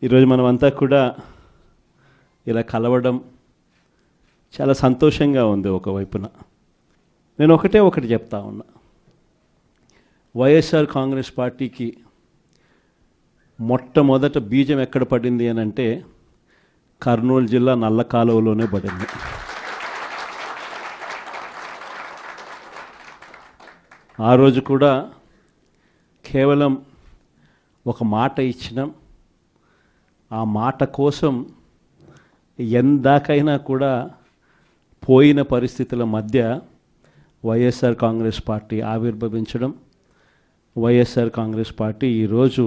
ఈరోజు మనమంతా కూడా ఇలా కలవడం చాలా సంతోషంగా ఉంది. ఒకవైపున నేను ఒకటి చెప్తా ఉన్నా, వైఎస్ఆర్ కాంగ్రెస్ పార్టీకి మొట్టమొదట బీజం ఎక్కడ పడింది అని అంటే కర్నూలు జిల్లా నల్ల కాలువలోనే పడింది. ఆ రోజు కూడా కేవలం ఒక మాట ఇచ్చినాం. ఆ మాట కోసం ఎందాకైనా కూడా పోయిన పరిస్థితుల మధ్య వైఎస్ఆర్ కాంగ్రెస్ పార్టీ ఆవిర్భవించడం, వైఎస్ఆర్ కాంగ్రెస్ పార్టీ ఈరోజు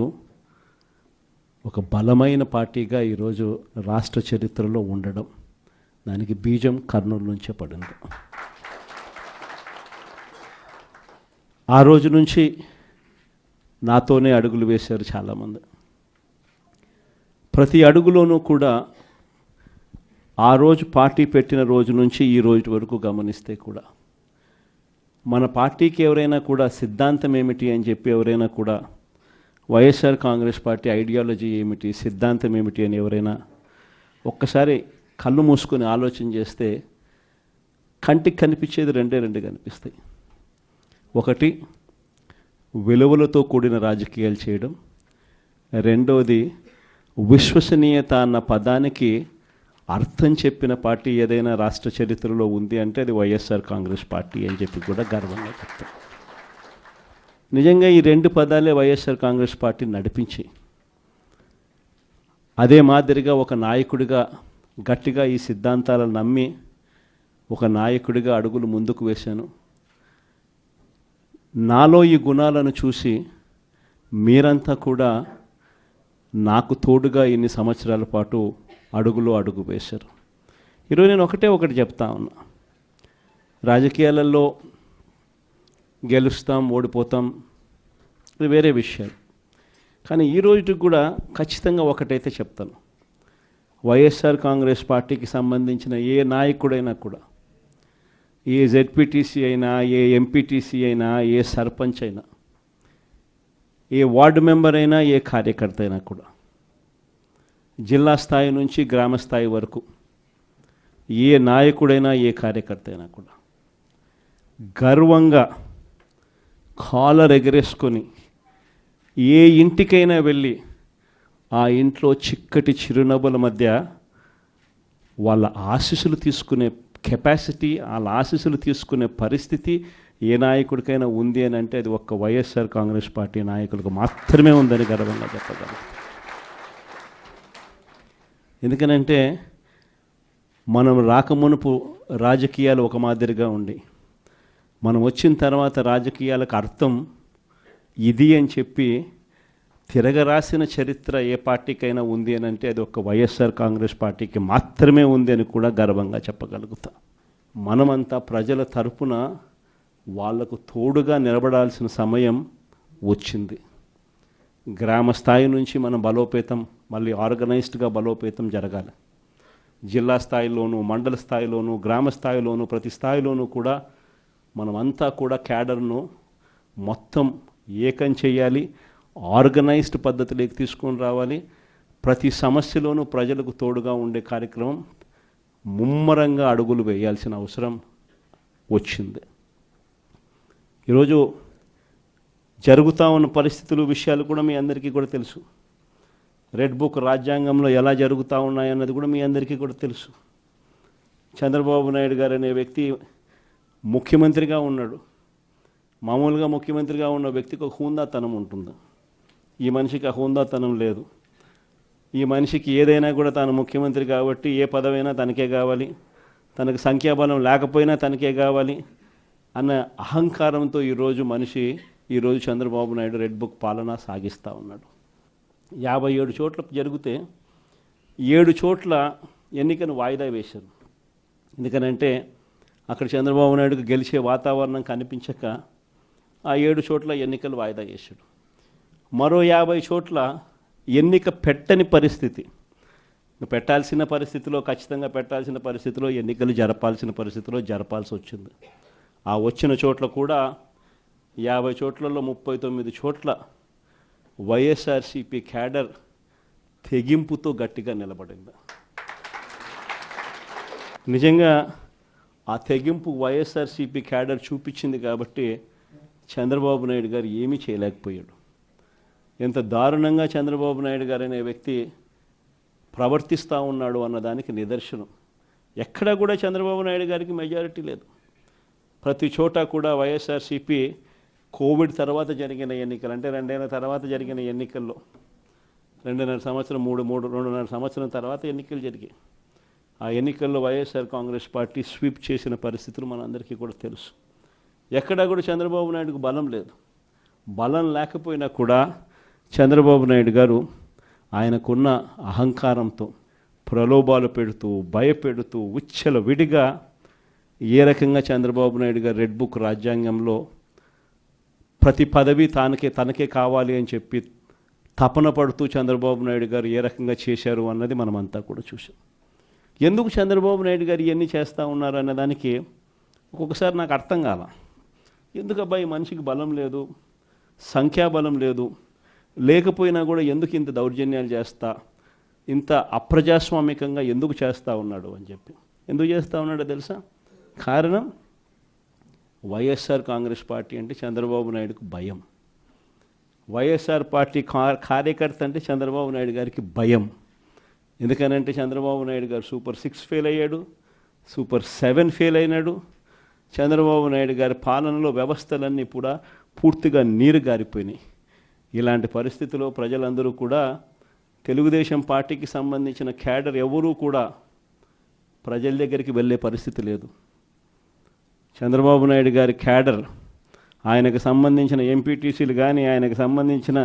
ఒక బలమైన పార్టీగా ఈరోజు రాష్ట్ర చరిత్రలో ఉండడం, దానికి బీజం కర్నూలు నుంచే పడింది. ఆ రోజు నుంచి నాతోనే అడుగులు వేశారు చాలామంది. ప్రతి అడుగులోనూ కూడా ఆ రోజు పార్టీ పెట్టిన రోజు నుంచి ఈ రోజు వరకు గమనిస్తే కూడా మన పార్టీకి ఎవరైనా కూడా సిద్ధాంతం ఏమిటి అని చెప్పి ఎవరైనా కూడా వైఎస్ఆర్ కాంగ్రెస్ పార్టీ ఐడియాలజీ ఏమిటి, సిద్ధాంతం ఏమిటి అని ఎవరైనా ఒక్కసారి కళ్ళు మూసుకొని ఆలోచన చేస్తే కంటికి కనిపించేది రెండు కనిపిస్తాయి. ఒకటి, విలువలతో కూడిన రాజకీయాలు చేయడం. రెండవది, విశ్వసనీయత అన్న పదానికి అర్థం చెప్పిన పార్టీ ఏదైనా రాష్ట్ర చరిత్రలో ఉంది అంటే అది వైఎస్ఆర్ కాంగ్రెస్ పార్టీ అని చెప్పి కూడా గర్వంగా చెప్తాం. నిజంగా ఈ రెండు పదాలే వైఎస్ఆర్ కాంగ్రెస్ పార్టీ నడిపించి, అదే మాదిరిగా ఒక నాయకుడిగా గట్టిగా ఈ సిద్ధాంతాలను నమ్మి ఒక నాయకుడిగా అడుగులు ముందుకు వేశాను. నాలో ఈ గుణాలను చూసి మీరంతా కూడా నాకు తోడుగా ఇన్ని సంవత్సరాల పాటు అడుగు వేశారు. ఈరోజు నేను ఒకటి చెప్తా ఉన్నా, రాజకీయాలలో గెలుస్తాం ఓడిపోతాం ఇది వేరే విషయాలు. కానీ ఈ రోజుకి కూడా ఖచ్చితంగా ఒకటైతే చెప్తాను, వైఎస్ఆర్ కాంగ్రెస్ పార్టీకి సంబంధించిన ఏ నాయకుడైనా కూడా, ఏ జెడ్పీటీసీ అయినా, ఏ ఎంపీటీసీ అయినా, ఏ సర్పంచ్ అయినా, ఏ వార్డు మెంబర్ అయినా, ఏ కార్యకర్త అయినా కూడా, జిల్లా స్థాయి నుంచి గ్రామ స్థాయి వరకు ఏ నాయకుడైనా, ఏ కార్యకర్త అయినా కూడా గర్వంగా కాలర్ ఎగరేసుకొని ఏ ఇంటికైనా వెళ్ళి ఆ ఇంట్లో చిక్కటి చిరునవ్వుల మధ్య వాళ్ళ ఆశీస్సులు తీసుకునే కెపాసిటీ, వాళ్ళ ఆశీస్సులు తీసుకునే పరిస్థితి ఏ నాయకుడికైనా ఉంది అని అంటే అది ఒక్క వైఎస్ఆర్ కాంగ్రెస్ పార్టీ నాయకులకు మాత్రమే ఉందని గర్వంగా చెప్పగలం. ఎందుకనంటే మనం రాకమునుపు రాజకీయాలు ఒక మాదిరిగా ఉండి, మనం వచ్చిన తర్వాత రాజకీయాలకు అర్థం ఇది అని చెప్పి తిరగరాసిన చరిత్ర ఏ పార్టీకైనా ఉంది అని అంటే అది ఒక వైఎస్ఆర్ కాంగ్రెస్ పార్టీకి మాత్రమే ఉంది అని కూడా గర్వంగా చెప్పగలుగుతా. మనమంతా ప్రజల తరపున వాళ్లకు తోడుగా నిలబడాల్సిన సమయం వచ్చింది. గ్రామ స్థాయి నుంచి మనం బలోపేతం, మళ్ళీ ఆర్గనైజ్డ్గా బలోపేతం జరగాలి. జిల్లా స్థాయిలోనూ, మండల స్థాయిలోనూ, గ్రామ స్థాయిలోనూ, ప్రతి స్థాయిలోనూ కూడా మనమంతా కూడా క్యాడర్ను మొత్తం ఏకం చేయాలి, ఆర్గనైజ్డ్ పద్ధతిలోకి తీసుకొని రావాలి. ప్రతి సమస్యలోనూ ప్రజలకు తోడుగా ఉండే కార్యక్రమం ముమ్మరంగా అడుగులు వేయాల్సిన అవసరం వచ్చింది. ఈరోజు జరుగుతూ ఉన్న పరిస్థితులు, విషయాలు కూడా మీ అందరికీ కూడా తెలుసు. రెడ్ బుక్ రాజ్యాంగంలో ఎలా జరుగుతూ ఉన్నాయన్నది కూడా మీ అందరికీ కూడా తెలుసు. చంద్రబాబు నాయుడు గారు అనే వ్యక్తి ముఖ్యమంత్రిగా ఉన్నాడు. మామూలుగా ముఖ్యమంత్రిగా ఉన్న వ్యక్తికి ఒక హుందాతనం ఉంటుంది. ఈ మనిషికి ఆ హుందాతనం లేదు. ఈ మనిషికి ఏదైనా కూడా తాను ముఖ్యమంత్రి కాబట్టి ఏ పదవైనా తనకే కావాలి, తనకు సంఖ్యాబలం లేకపోయినా తనకే కావాలి అన్న అహంకారంతో ఈరోజు చంద్రబాబు నాయుడు రెడ్ బుక్ పాలన సాగిస్తూ ఉన్నాడు. 57 చోట్ల జరిగితే 7 చోట్ల ఎన్నికను వాయిదా వేశారు. ఎందుకనంటే అక్కడ చంద్రబాబు నాయుడుకు గెలిచే వాతావరణం కనిపించక ఆ 7 చోట్ల ఎన్నికలు వాయిదా చేశాడు. మరో 50 చోట్ల ఎన్నిక పెట్టని పరిస్థితి, పెట్టాల్సిన పరిస్థితిలో, ఖచ్చితంగా పెట్టాల్సిన పరిస్థితిలో, ఎన్నికలు జరపాల్సిన పరిస్థితిలో జరపాల్సి వచ్చింది. ఆ వచ్చిన చోట్ల కూడా 50 చోట్లలో 39 చోట్ల వైఎస్ఆర్సీపీ క్యాడర్ తెగింపుతో గట్టిగా నిలబడింది. నిజంగా ఆ తెగింపు వైఎస్ఆర్సీపీ క్యాడర్ చూపించింది కాబట్టి చంద్రబాబు నాయుడు గారు ఏమీ చేయలేకపోయాడు. ఎంత దారుణంగా చంద్రబాబు నాయుడు గారు అనే వ్యక్తి ప్రవర్తిస్తూ ఉన్నాడు అన్నదానికి నిదర్శనం. ఎక్కడా కూడా చంద్రబాబు నాయుడు గారికి మెజారిటీ లేదు. ప్రతి చోట కూడా వైఎస్ఆర్సీపీ కోవిడ్ తర్వాత జరిగిన ఎన్నికలు, అంటే 2 ఏళ్ల తర్వాత జరిగిన ఎన్నికల్లో 2.5 సంవత్సరం 2.5 సంవత్సరం తర్వాత ఎన్నికలు జరిగాయి. ఆ ఎన్నికల్లో వైఎస్ఆర్ కాంగ్రెస్ పార్టీ స్వీప్ చేసిన పరిస్థితులు మనందరికీ కూడా తెలుసు. ఎక్కడా కూడా చంద్రబాబు నాయుడుకు బలం లేదు. బలం లేకపోయినా కూడా చంద్రబాబు నాయుడు గారు ఆయనకున్న అహంకారంతో ప్రలోభాలు పెడుతూ భయపెడుతూ విడిగా ఏ రకంగా చంద్రబాబు నాయుడు గారు రెడ్ బుక్ రాజ్యాంగంలో ప్రతి పదవి తనకే కావాలి అని చెప్పి తపన పడుతూ చంద్రబాబు నాయుడు గారు ఏ రకంగా చేశారు అన్నది మనమంతా కూడా చూసాం. ఎందుకు చంద్రబాబు నాయుడు గారు ఇవన్నీ చేస్తూ ఉన్నారు అన్నదానికి ఒక్కొక్కసారి నాకు అర్థం కాల. ఎందుకు అబ్బాయి మనిషికి బలం లేదు, సంఖ్యాబలం లేదు, లేకపోయినా కూడా ఎందుకు ఇంత దౌర్జన్యాలు చేస్తా, ఇంత అప్రజాస్వామికంగా ఎందుకు చేస్తూ ఉన్నాడు అని చెప్పి. ఎందుకు చేస్తూ ఉన్నాడో తెలుసా? కారణం వైఎస్ఆర్ కాంగ్రెస్ పార్టీ అంటే చంద్రబాబు నాయుడుకు భయం. వైఎస్ఆర్ పార్టీ కార్యకర్త అంటే చంద్రబాబు నాయుడు గారికి భయం. ఎందుకనంటే చంద్రబాబు నాయుడు గారు Super 6 ఫెయిల్ అయ్యాడు, Super 7 ఫెయిల్ అయినాడు. చంద్రబాబు నాయుడు గారి పాలనలో వ్యవస్థలన్నీ కూడా పూర్తిగా నీరు గారిపోయినాయి. ఇలాంటి పరిస్థితిలో ప్రజలందరూ కూడా తెలుగుదేశం పార్టీకి సంబంధించిన క్యాడర్ ఎవరూ కూడా ప్రజల దగ్గరికి వెళ్ళే పరిస్థితి లేదు. చంద్రబాబు నాయుడు గారి క్యాడర్, ఆయనకు సంబంధించిన ఎంపీటీసీలు కానీ, ఆయనకు సంబంధించిన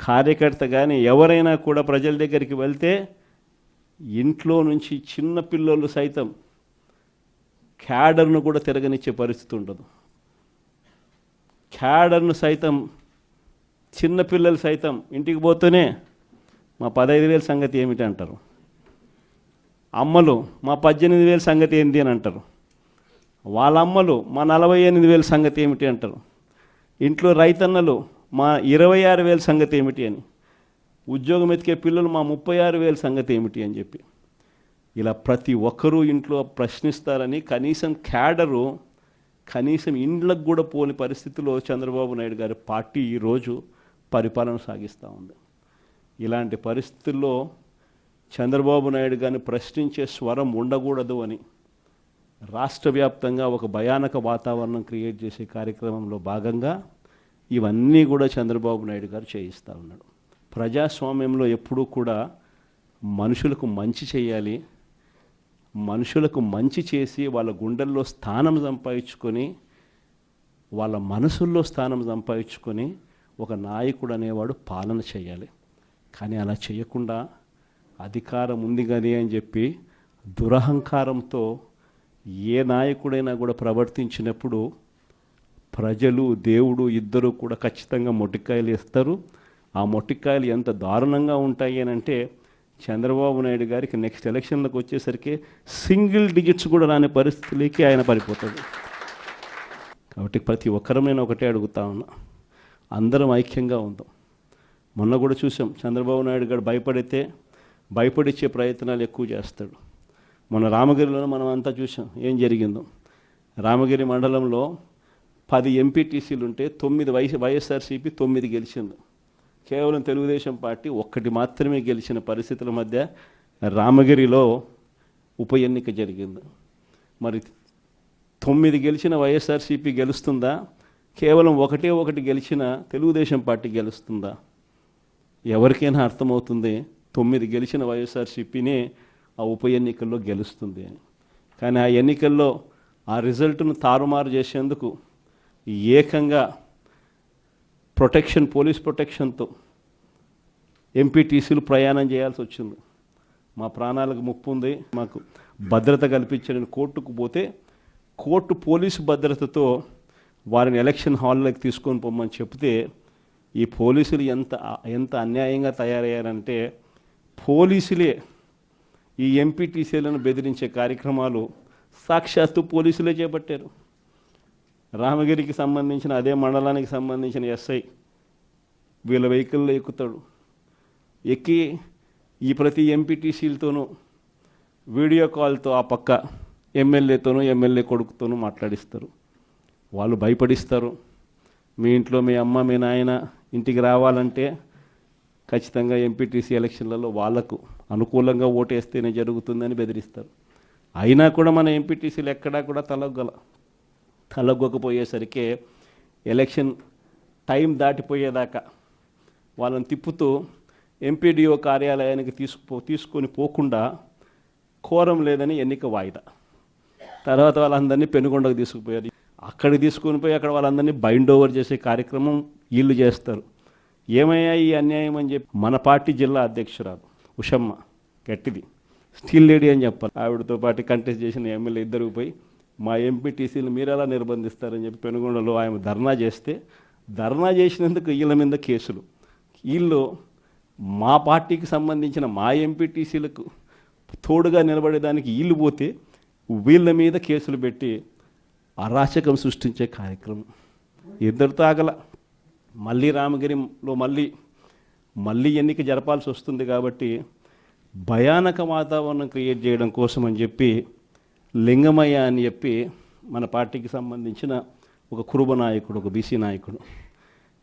కార్యకర్త కానీ ఎవరైనా కూడా ప్రజల దగ్గరికి వెళ్తే ఇంట్లో నుంచి చిన్న పిల్లలు సైతం క్యాడర్ను కూడా తిరగనిచ్చే పరిస్థితి ఉండదు. క్యాడర్ను సైతం, చిన్నపిల్లలు సైతం ఇంటికి పోతూనే మా 15,000 సంగతి ఏమిటి అంటారు. అమ్మలు మా 18,000 సంగతి ఏంటి అని అంటారు. వాళ్ళ అమ్మలు మా 48,000 సంగతి ఏమిటి అంటారు. ఇంట్లో రైతన్నలు మా 26,000 సంగతి ఏమిటి అని, ఉద్యోగం ఎతికే పిల్లలు మా 36,000 సంగతి ఏమిటి అని చెప్పి ఇలా ప్రతి ఒక్కరూ ఇంట్లో ప్రశ్నిస్తారని కనీసం క్యాడరు కనీసం ఇండ్లకు కూడా పోని పరిస్థితిలో చంద్రబాబు నాయుడు గారి పార్టీ ఈరోజు పరిపాలన సాగిస్తూ ఉంది. ఇలాంటి పరిస్థితుల్లో చంద్రబాబు నాయుడు గారిని ప్రశ్నించే స్వరం ఉండకూడదు అని రాష్ట్ర వ్యాప్తంగా ఒక భయానక వాతావరణం క్రియేట్ చేసే కార్యక్రమంలో భాగంగా ఇవన్నీ కూడా చంద్రబాబు నాయుడు గారు చేయిస్తూ ఉన్నాడు. ప్రజాస్వామ్యంలో ఎప్పుడూ కూడా మనుషులకు మంచి చేయాలి, మనుషులకు మంచి చేసి వాళ్ళ గుండెల్లో స్థానం సంపాదించుకొని, వాళ్ళ మనసుల్లో స్థానం సంపాదించుకొని ఒక నాయకుడు అనేవాడు పాలన చేయాలి. కానీ అలా చేయకుండా అధికారం ఉంది కానీ అని చెప్పి దురహంకారంతో ఏ నాయకుడైనా కూడా ప్రవర్తించినప్పుడు ప్రజలు దేవుడు ఇద్దరు కూడా ఖచ్చితంగా మొట్టికాయలు ఇస్తారు. ఆ మొట్టికాయలు ఎంత దారుణంగా ఉంటాయి అని అంటే చంద్రబాబు నాయుడు గారికి నెక్స్ట్ ఎలక్షన్లకు వచ్చేసరికి సింగిల్ డిజిట్స్ కూడా రాని పరిస్థితులకి ఆయన పడిపోతాడు. కాబట్టి ప్రతి ఒక్కరం నేను ఒకటే అడుగుతా ఉన్నా, అందరం ఐక్యంగా ఉందాం. మొన్న కూడా చూసాం, చంద్రబాబు నాయుడు గారు భయపడిచ్చే ప్రయత్నాలు ఎక్కువ చేస్తాడు. మొన్న రామగిరిలో మనం అంతా చూసాం ఏం జరిగిందో. రామగిరి మండలంలో 10 ఎంపీటీసీలు ఉంటే 9 వైఎస్ఆర్సీపీ 9 గెలిచింది. కేవలం తెలుగుదేశం పార్టీ 1 మాత్రమే గెలిచిన పరిస్థితుల మధ్య రామగిరిలో ఉప ఎన్నిక జరిగింది. మరి 9 గెలిచిన వైఎస్ఆర్సీపీ గెలుస్తుందా? కేవలం 1 గెలిచిన తెలుగుదేశం పార్టీ గెలుస్తుందా? ఎవరికైనా అర్థమవుతుంది 9 గెలిచిన వైఎస్ఆర్సీపీనే ఆ ఉప ఎన్నికల్లో గెలుస్తుంది అని. కానీ ఆ ఎన్నికల్లో ఆ రిజల్ట్ను తారుమారు చేసేందుకు ఏకంగా పోలీస్ ప్రొటెక్షన్తో ఎంపీటీసీలు ప్రయాణం చేయాల్సి వచ్చింది. మా ప్రాణాలకు ముప్పు ఉంది, మాకు భద్రత కల్పించని కోర్టుకు పోతే కోర్టు పోలీసు భద్రతతో వారిని ఎలక్షన్ హాల్లోకి తీసుకొని పోమని చెప్తే ఈ పోలీసులు ఎంత అన్యాయంగా తయారయ్యారంటే పోలీసులే ఈ ఎంపీటీసీలను బెదిరించే కార్యక్రమాలు సాక్షాత్తు పోలీసులే చేపట్టారు. రామగిరికి సంబంధించిన అదే మండలానికి సంబంధించిన ఎస్ఐ వీళ్ళ వెహికల్లో ఎక్కుతాడు, ఎక్కి ఈ ప్రతి ఎంపీటీసీలతోనూ వీడియో కాల్తో ఆ పక్క ఎమ్మెల్యేతోనూ ఎమ్మెల్యే కొడుకుతోనూ మాట్లాడిస్తారు. వాళ్ళు భయపడిస్తారు. మీ ఇంట్లో మీ అమ్మ మీ నాయన ఇంటికి రావాలంటే ఖచ్చితంగా ఎంపీటీసీ ఎలక్షన్లలో వాళ్లకు అనుకూలంగా ఓటేస్తేనే జరుగుతుందని బెదిరిస్తారు. అయినా కూడా మన ఎంపీటీసీలు ఎక్కడా కూడా తలగ్గకపోయేసరికి ఎలక్షన్ టైం దాటిపోయేదాకా వాళ్ళని తిప్పుతూ ఎంపీడీఓ కార్యాలయానికి తీసుకొని పోకుండా కోరం లేదని ఎన్నిక వాయిదా. తర్వాత వాళ్ళందరినీ పెనుగొండకు తీసుకుపోయారు. అక్కడికి తీసుకొని పోయి అక్కడ వాళ్ళందరినీ బైండ్ ఓవర్ చేసే కార్యక్రమం వీళ్ళు చేస్తారు. ఏమయ్యా ఈ అన్యాయం అని చెప్పి మన పార్టీ జిల్లా అధ్యక్షురాలు ఉషమ్మ గట్టిది స్టీల్ లేడీ అని చెప్పాలి. ఆవిడతో పాటు కంటెస్ట్ చేసిన ఎమ్మెల్యే ఇద్దరికి పోయి మా ఎంపీటీసీలు మీరు ఎలా నిర్బంధిస్తారని చెప్పి పెనుగొండలో ఆమె ధర్నా చేస్తే, ధర్నా చేసినందుకు వీళ్ళ మీద కేసులు. వీళ్ళు మా పార్టీకి సంబంధించిన మా ఎంపీటీసీలకు తోడుగా నిలబడేదానికి వీళ్ళు పోతే వీళ్ళ మీద కేసులు పెట్టి అరాచకం సృష్టించే కార్యక్రమం. ఇద్దరితో ఆగల. మళ్ళీ రామగిరిలో మళ్ళీ ఎన్నిక జరపాల్సి వస్తుంది కాబట్టి భయానక వాతావరణం క్రియేట్ చేయడం కోసం అని చెప్పి లింగమయ్య అని చెప్పి మన పార్టీకి సంబంధించిన ఒక కురుబ నాయకుడు, ఒక బీసీ నాయకుడు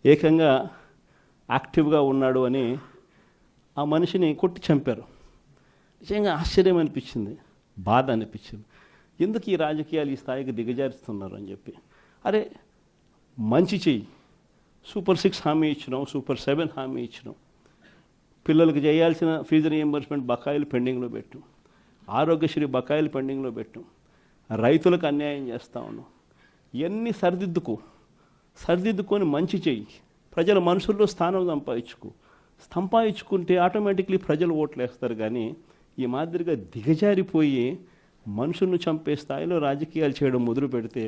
ఏకంగా యాక్టివ్గా ఉన్నాడు అని ఆ మనిషిని కొట్టి చంపారు. నిజంగా ఆశ్చర్యం అనిపించింది, బాధ అనిపించింది. ఎందుకు ఈ రాజకీయాలు ఈ స్థాయికి దిగజారుస్తున్నారు అని చెప్పి. అరే మంచి చెయ్యి, సూపర్ 6 హామీ ఇచ్చినాం, సూపర్ 7 హామీ ఇచ్చినాం, పిల్లలకు చేయాల్సిన ఫీజు రీఎంబర్స్మెంట్ బకాయిలు పెండింగ్లో పెట్టాం, ఆరోగ్యశ్రీ బకాయిలు పెండింగ్లో పెట్టాం, రైతులకు అన్యాయం చేస్తూ ఉన్నాం. ఇవన్నీ సరిదిద్దుకొని మంచి చెయ్యి, ప్రజల మనసుల్లో స్థానం సంపాదించుకుంటే ఆటోమేటిక్లీ ప్రజలు ఓట్లు వేస్తారు. కానీ ఈ మాదిరిగా దిగజారిపోయి మనుషులను చంపే స్థాయిలో రాజకీయాలు చేయడం మొదలు పెడితే,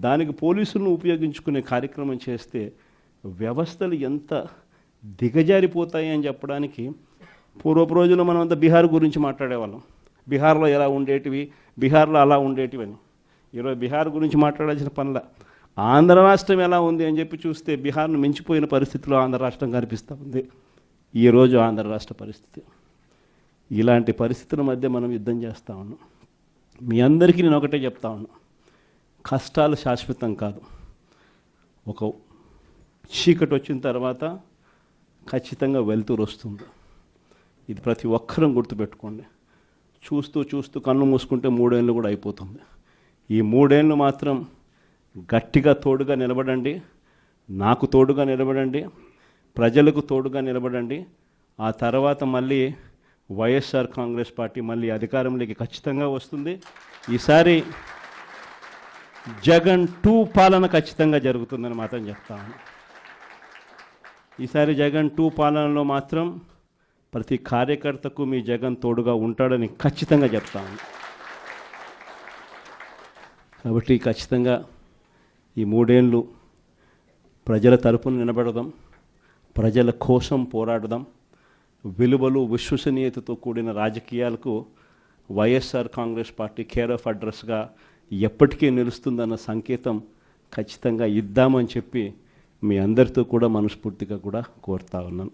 దానికి పోలీసులను ఉపయోగించుకునే కార్యక్రమం చేస్తే వ్యవస్థలు ఎంత దిగజారిపోతాయి అని చెప్పడానికి పూర్వపు రోజుల్లో మనం అంతా బీహార్ గురించి మాట్లాడేవాళ్ళం. బీహార్లో ఎలా ఉండేటివి, బీహార్లో అలా ఉండేటివి అని. ఈరోజు బీహార్ గురించి మాట్లాడాల్సిన పనుల ఆంధ్ర రాష్ట్రం ఎలా ఉంది అని చెప్పి చూస్తే బీహార్ను మించిపోయిన పరిస్థితిలో ఆంధ్ర రాష్ట్రం కనిపిస్తూ ఉంది ఈరోజు ఆంధ్ర రాష్ట్ర పరిస్థితి. ఇలాంటి పరిస్థితుల మధ్య మనం యుద్ధం చేస్తూ ఉన్నాం. మీ అందరికీ నేను ఒకటే చెప్తా ఉన్నా, కష్టాలు శాశ్వతం కాదు. ఒక చీకటి వచ్చిన తర్వాత ఖచ్చితంగా వెలుతురు వస్తుంది. ఇది ప్రతి ఒక్కరం గుర్తుపెట్టుకోండి. చూస్తూ కన్ను మూసుకుంటే 3 ఏళ్ళు కూడా అయిపోతుంది. ఈ 3 ఏళ్ళు మాత్రం గట్టిగా తోడుగా నిలబడండి, నాకు తోడుగా నిలబడండి, ప్రజలకు తోడుగా నిలబడండి. ఆ తర్వాత మళ్ళీ వైఎస్ఆర్ కాంగ్రెస్ పార్టీ మళ్ళీ అధికారంలోకి ఖచ్చితంగా వస్తుంది. ఈసారి జగన్ 2 పాలన ఖచ్చితంగా జరుగుతుందని మాత్రం చెప్తాను. ఈసారి జగన్ 2 పాలనలో మాత్రం ప్రతి కార్యకర్తకు మీ జగన్ తోడుగా ఉంటాడని ఖచ్చితంగా చెప్తాను. కాబట్టి ఖచ్చితంగా ఈ 3 ఏళ్ళు ప్రజల తరపున నిలబడదాం, ప్రజల కోసం పోరాడదాం. విలువలు విశ్వసనీయతతో కూడిన రాజకీయాలకు వైఎస్ఆర్ కాంగ్రెస్ పార్టీ కేర్ ఆఫ్ అడ్రస్గా ఎప్పటికీ నిలుస్తుందన్న సంకేతం ఖచ్చితంగా ఇద్దామని చెప్పి మీ అందరితో కూడా మనస్ఫూర్తిగా కూడా కోరుతా ఉన్నాను.